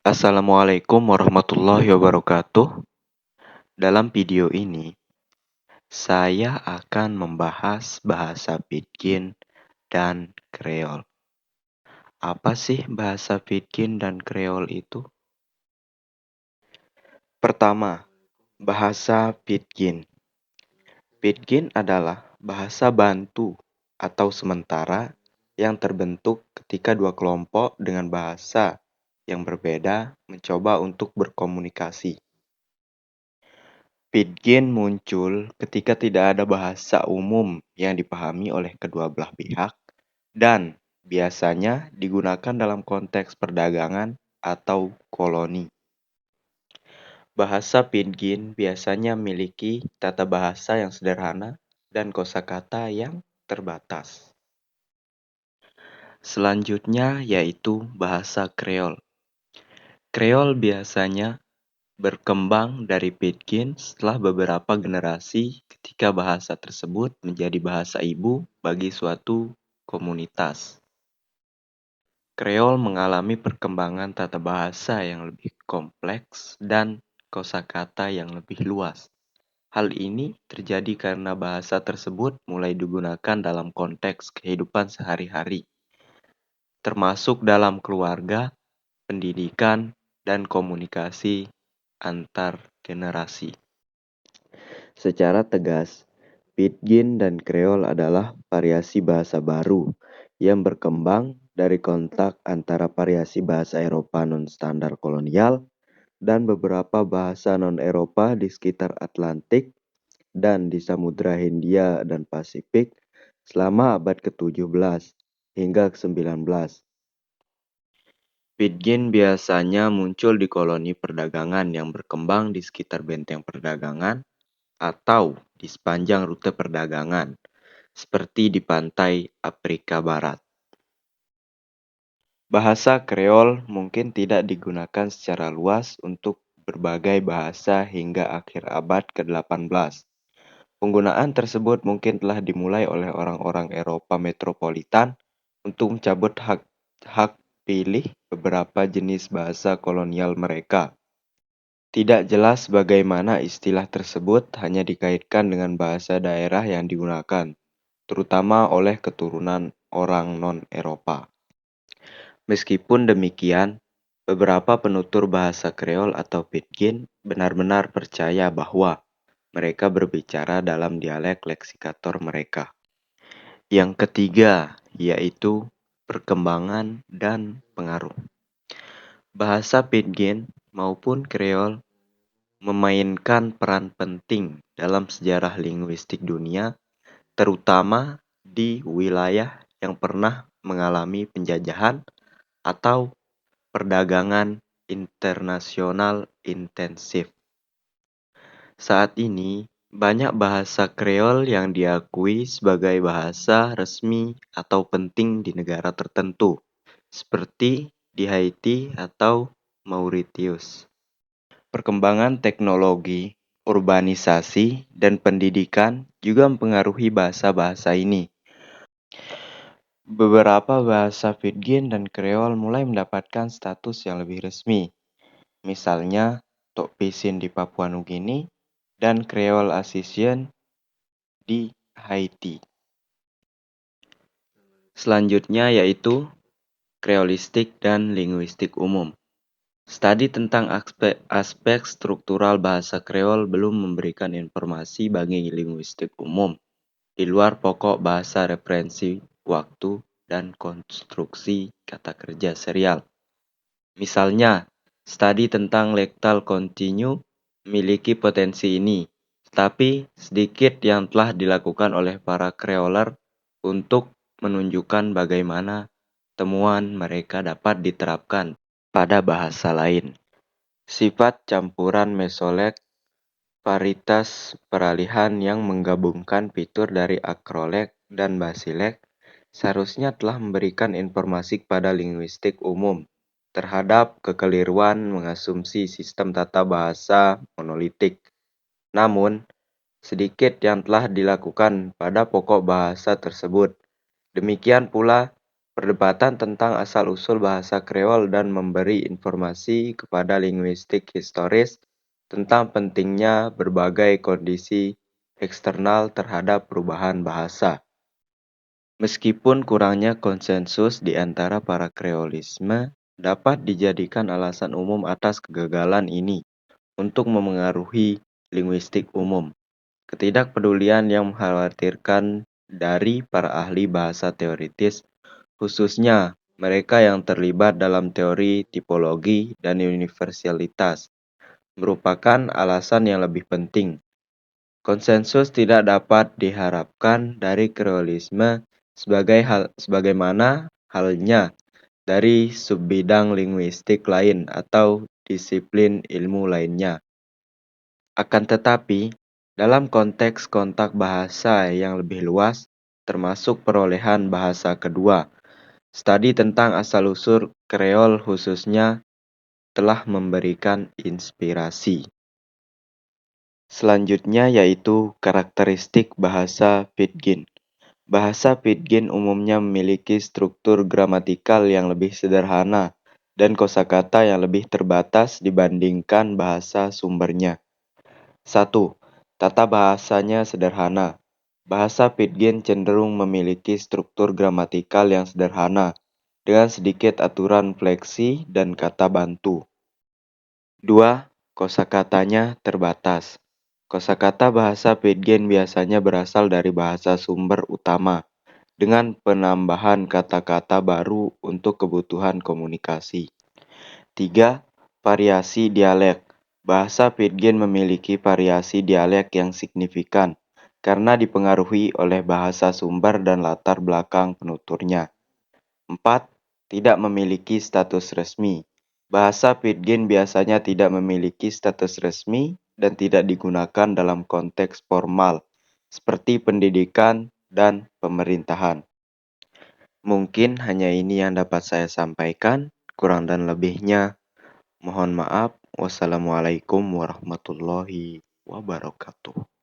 Assalamualaikum warahmatullahi wabarakatuh. Dalam video ini, saya akan membahas bahasa Pidgin dan Kreol. Apa sih bahasa Pidgin dan Kreol itu? Pertama, bahasa Pidgin. Pidgin adalah bahasa bantu atau sementara yang terbentuk ketika dua kelompok dengan bahasa yang berbeda mencoba untuk berkomunikasi. Pidgin muncul ketika tidak ada bahasa umum yang dipahami oleh kedua belah pihak dan biasanya digunakan dalam konteks perdagangan atau koloni. Bahasa Pidgin biasanya memiliki tata bahasa yang sederhana dan kosakata yang terbatas. Selanjutnya yaitu bahasa Kreol. Kreol biasanya berkembang dari Pidgin setelah beberapa generasi ketika bahasa tersebut menjadi bahasa ibu bagi suatu komunitas. Kreol mengalami perkembangan tata bahasa yang lebih kompleks dan kosakata yang lebih luas. Hal ini terjadi karena bahasa tersebut mulai digunakan dalam konteks kehidupan sehari-hari, termasuk dalam keluarga, pendidikan, dan komunikasi antar generasi. Secara tegas, Pidgin dan Kreol adalah variasi bahasa baru yang berkembang dari kontak antara variasi bahasa Eropa non-standar kolonial dan beberapa bahasa non-Eropa di sekitar Atlantik dan di Samudra Hindia dan Pasifik selama abad ke-17 hingga ke-19. Pidgin biasanya muncul di koloni perdagangan yang berkembang di sekitar benteng perdagangan atau di sepanjang rute perdagangan, seperti di pantai Afrika Barat. Bahasa Kreol mungkin tidak digunakan secara luas untuk berbagai bahasa hingga akhir abad ke-18. Penggunaan tersebut mungkin telah dimulai oleh orang-orang Eropa metropolitan untuk mencabut hak pilih beberapa jenis bahasa kolonial mereka. Tidak jelas bagaimana istilah tersebut hanya dikaitkan dengan bahasa daerah yang digunakan, terutama oleh keturunan orang non-Eropa. Meskipun demikian, beberapa penutur bahasa Kreol atau Pidgin benar-benar percaya bahwa mereka berbicara dalam dialek leksikator mereka. Yang ketiga, yaitu perkembangan dan pengaruh. Bahasa Pidgin maupun Kreol memainkan peran penting dalam sejarah linguistik dunia, terutama di wilayah yang pernah mengalami penjajahan atau perdagangan internasional intensif. Saat ini, banyak bahasa Kreol yang diakui sebagai bahasa resmi atau penting di negara tertentu, seperti di Haiti atau Mauritius. Perkembangan teknologi, urbanisasi, dan pendidikan juga mempengaruhi bahasa-bahasa ini. Beberapa bahasa Pidgin dan Kreol mulai mendapatkan status yang lebih resmi, misalnya Tok Pisin di Papua Nugini dan Creole Assisian di Haiti. Selanjutnya yaitu kreolistik dan linguistik umum. Studi tentang aspek struktural bahasa Kreol belum memberikan informasi bagi linguistik umum, di luar pokok bahasa referensi waktu dan konstruksi kata kerja serial. Misalnya, studi tentang lektal kontinu memiliki potensi ini, tetapi sedikit yang telah dilakukan oleh para Kreoler untuk menunjukkan bagaimana temuan mereka dapat diterapkan pada bahasa lain. Sifat campuran mesolek, varietas peralihan yang menggabungkan fitur dari akrolek dan basilek seharusnya telah memberikan informasi kepada linguistik umum terhadap kekeliruan mengasumsi sistem tata bahasa monolitik. Namun, sedikit yang telah dilakukan pada pokok bahasa tersebut. Demikian pula Perdebatan tentang asal-usul bahasa Kreol dan memberi informasi kepada linguistik historis tentang pentingnya berbagai kondisi eksternal terhadap perubahan bahasa. Meskipun kurangnya konsensus di antara para kreolisme dapat dijadikan alasan umum atas kegagalan ini untuk memengaruhi linguistik umum. Ketidakpedulian yang mengkhawatirkan dari para ahli bahasa teoritis, khususnya mereka yang terlibat dalam teori tipologi dan universalitas, merupakan alasan yang lebih penting. Konsensus tidak dapat diharapkan dari kreolisme sebagaimana halnya dari subbidang linguistik lain atau disiplin ilmu lainnya. Akan tetapi, dalam konteks kontak bahasa yang lebih luas, termasuk perolehan bahasa kedua, studi tentang asal-usul Kreol khususnya telah memberikan inspirasi. Selanjutnya yaitu karakteristik bahasa Pidgin. Bahasa Pidgin umumnya memiliki struktur gramatikal yang lebih sederhana dan kosakata yang lebih terbatas dibandingkan bahasa sumbernya. 1. Tata bahasanya sederhana. Bahasa Pidgin cenderung memiliki struktur gramatikal yang sederhana, dengan sedikit aturan fleksi dan kata bantu. 2. Kosakatanya terbatas. Kosakata bahasa Pidgin biasanya berasal dari bahasa sumber utama, dengan penambahan kata-kata baru untuk kebutuhan komunikasi. 3. Variasi dialek. Bahasa Pidgin memiliki variasi dialek yang signifikan karena dipengaruhi oleh bahasa sumber dan latar belakang penuturnya. 4. Tidak memiliki status resmi. Bahasa Pidgin biasanya tidak memiliki status resmi dan tidak digunakan dalam konteks formal seperti pendidikan dan pemerintahan. Mungkin hanya ini yang dapat saya sampaikan, kurang dan lebihnya mohon maaf. Wassalamualaikum warahmatullahi wabarakatuh.